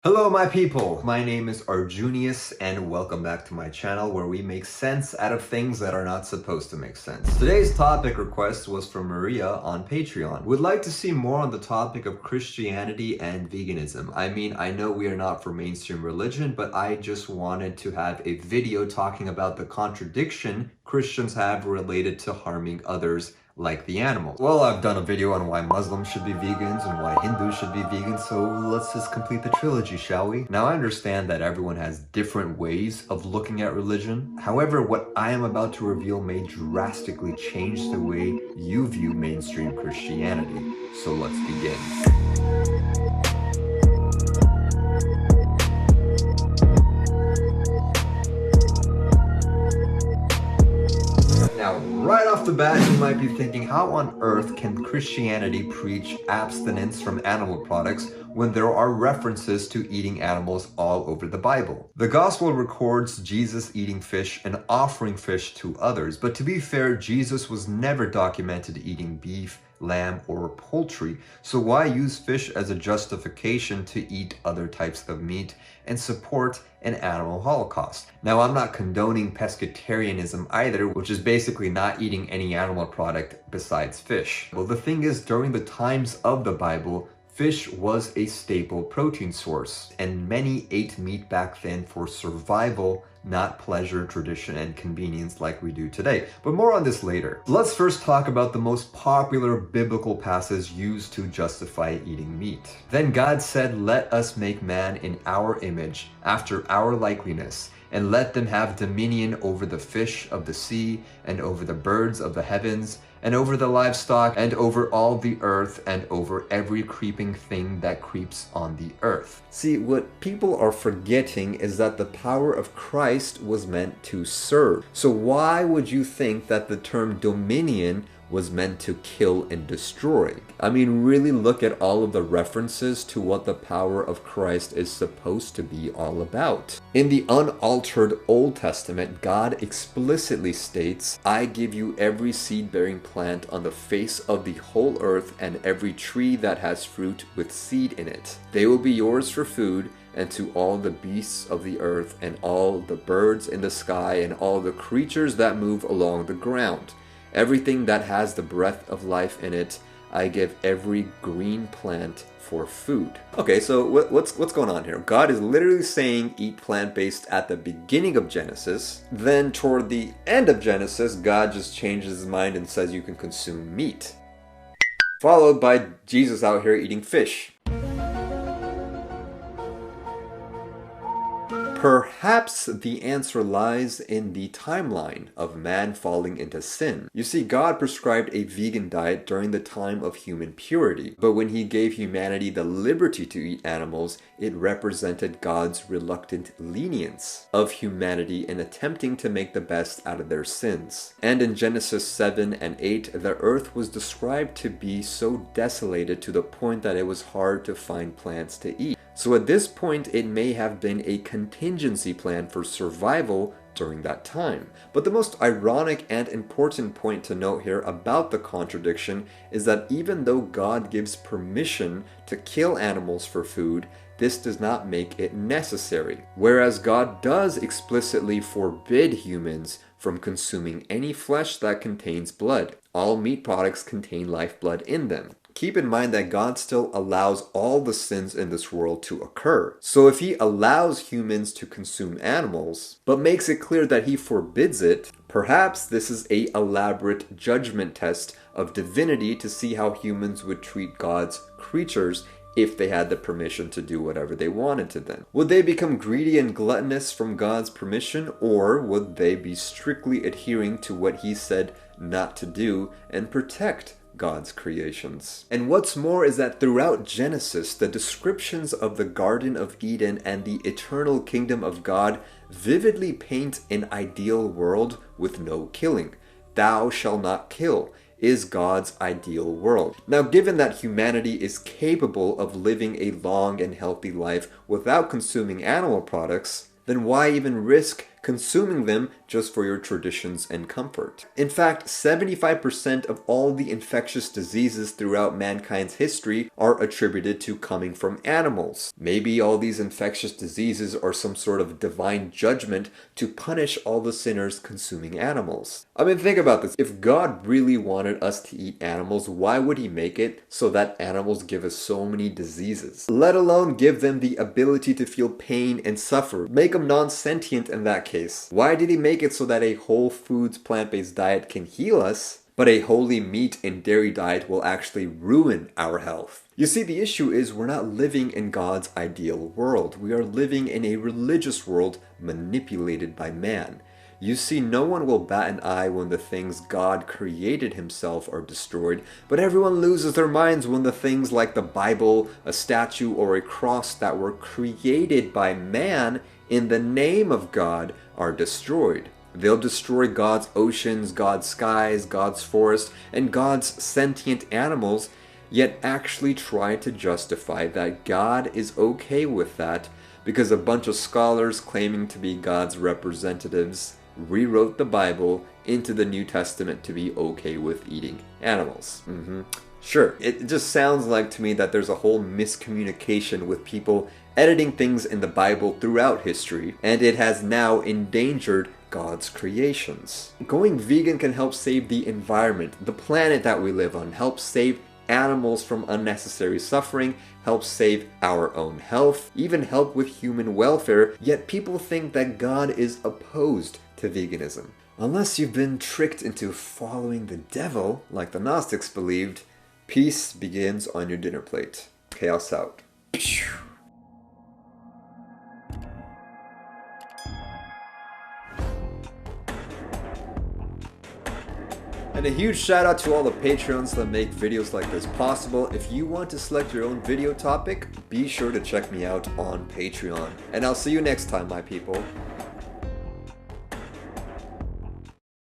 Hello my people, my name is Arjunius and welcome back to my channel where we make sense out of things that are not supposed to make sense. Today's topic request was from Maria on Patreon. Would like to see more on the topic of Christianity and veganism. I mean, I know we are not for mainstream religion, but I just wanted to have a video talking about the contradiction Christians have related to harming others like the animals. Well, I've done a video on why Muslims should be vegans and why Hindus should be vegans, so let's just complete the trilogy, shall we? Now, I understand that everyone has different ways of looking at religion. However, what I am about to reveal may drastically change the way you view mainstream Christianity. So let's begin. Now, right off the bat, you might be thinking, how on earth can Christianity preach abstinence from animal products when there are references to eating animals all over the Bible? The Gospel records Jesus eating fish and offering fish to others, but to be fair, Jesus was never documented eating beef, lamb, or poultry, so why use fish as a justification to eat other types of meat and support an animal holocaust? Now, I'm not condoning pescetarianism either, which is basically not eating any animal product besides fish. Well, the thing is, during the times of the Bible, fish was a staple protein source, and many ate meat back then for survival, not pleasure, tradition, and convenience like we do today. But more on this later. Let's first talk about the most popular biblical passage used to justify eating meat. Then God said, "Let us make man in our image, after our likeness, and let them have dominion over the fish of the sea, and over the birds of the heavens, and over the livestock, and over all the earth, and over every creeping thing that creeps on the earth." See, what people are forgetting is that the power of Christ was meant to serve. So why would you think that the term dominion was meant to kill and destroy? I mean, really look at all of the references to what the power of Christ is supposed to be all about. In the unaltered Old Testament, God explicitly states, "I give you every seed-bearing plant on the face of the whole earth and every tree that has fruit with seed in it. They will be yours for food, and to all the beasts of the earth and all the birds in the sky and all the creatures that move along the ground. Everything that has the breath of life in it, I give every green plant for food." Okay, so what's going on here? God is literally saying eat plant-based at the beginning of Genesis. Then toward the end of Genesis, God just changes his mind and says you can consume meat. Followed by Jesus out here eating fish. Perhaps the answer lies in the timeline of man falling into sin. You see, God prescribed a vegan diet during the time of human purity, but when he gave humanity the liberty to eat animals, it represented God's reluctant lenience of humanity in attempting to make the best out of their sins. And in Genesis 7 and 8, the earth was described to be so desolated to the point that it was hard to find plants to eat. So at this point, it may have been a contingency plan for survival during that time. But the most ironic and important point to note here about the contradiction is that even though God gives permission to kill animals for food, this does not make it necessary. Whereas God does explicitly forbid humans from consuming any flesh that contains blood. All meat products contain lifeblood in them. Keep in mind that God still allows all the sins in this world to occur. So if he allows humans to consume animals, but makes it clear that he forbids it, perhaps this is an elaborate judgment test of divinity to see how humans would treat God's creatures if they had the permission to do whatever they wanted to them. Would they become greedy and gluttonous from God's permission, or would they be strictly adhering to what he said not to do and protect God's creations? And what's more is that throughout Genesis, the descriptions of the Garden of Eden and the eternal kingdom of God vividly paint an ideal world with no killing. "Thou shalt not kill" is God's ideal world. Now, given that humanity is capable of living a long and healthy life without consuming animal products, then why even risk consuming them just for your traditions and comfort. In fact, 75% of all the infectious diseases throughout mankind's history are attributed to coming from animals. Maybe all these infectious diseases are some sort of divine judgment to punish all the sinners consuming animals. I mean, think about this. If God really wanted us to eat animals, why would he make it so that animals give us so many diseases? Let alone give them the ability to feel pain and suffer. Make them non-sentient in that case. Why did he make it so that a whole foods plant-based diet can heal us, but a wholly meat and dairy diet will actually ruin our health? You see, the issue is we're not living in God's ideal world. We are living in a religious world manipulated by man. You see, no one will bat an eye when the things God created himself are destroyed, but everyone loses their minds when the things like the Bible, a statue, or a cross that were created by man in the name of God are destroyed. They'll destroy God's oceans, God's skies, God's forests, and God's sentient animals, yet actually try to justify that God is okay with that because a bunch of scholars claiming to be God's representatives rewrote the Bible into the New Testament to be okay with eating animals. Sure, it just sounds like to me that there's a whole miscommunication with people editing things in the Bible throughout history, and it has now endangered God's creations. Going vegan can help save the environment, the planet that we live on, help save animals from unnecessary suffering, help save our own health, even help with human welfare, yet people think that God is opposed to veganism. Unless you've been tricked into following the devil, like the Gnostics believed, peace begins on your dinner plate. Chaos out. And a huge shout out to all the Patreons that make videos like this possible. If you want to select your own video topic, be sure to check me out on Patreon. And I'll see you next time, my people.